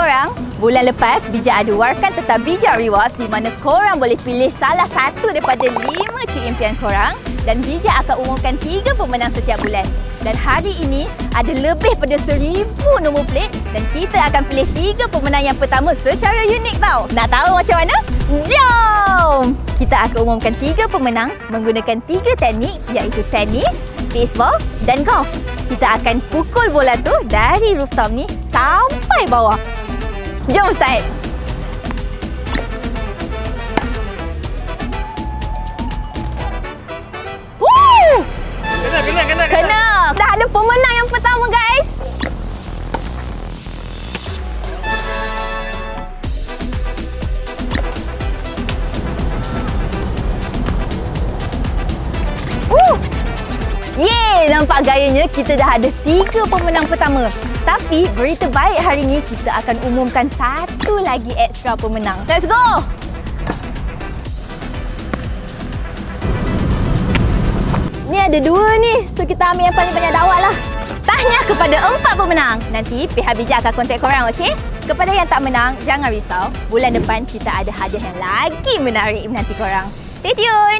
korang, bulan lepas Bijak ada warkan tentang Bijak Rewards di mana korang boleh pilih salah satu daripada 5 cik impian korang dan Bijak akan umumkan 3 pemenang setiap bulan. Dan hari ini ada lebih pada 1000 nombor plate dan kita akan pilih 3 pemenang yang pertama secara unik tau. Nak tahu macam mana? Jom! Kita akan umumkan 3 pemenang menggunakan 3 teknik iaitu tenis, baseball dan golf. Kita akan pukul bola tu dari rooftop ni sampai bawah. Jom start! Woo! Kena! Dah ada pemenang yang pertama, guys! Yeay! Nampak gayanya kita dah ada 3 pemenang pertama. Tapi berita baik hari ni kita akan umumkan satu lagi extra pemenang. Let's go! Ni ada 2 ni. So kita ambil yang paling banyak dakwah lah. Tahniah kepada 4 pemenang. Nanti pihak Bijak akan kontak korang, okey? Kepada yang tak menang, jangan risau. Bulan depan kita ada hadiah yang lagi menarik menanti korang. Stay tune!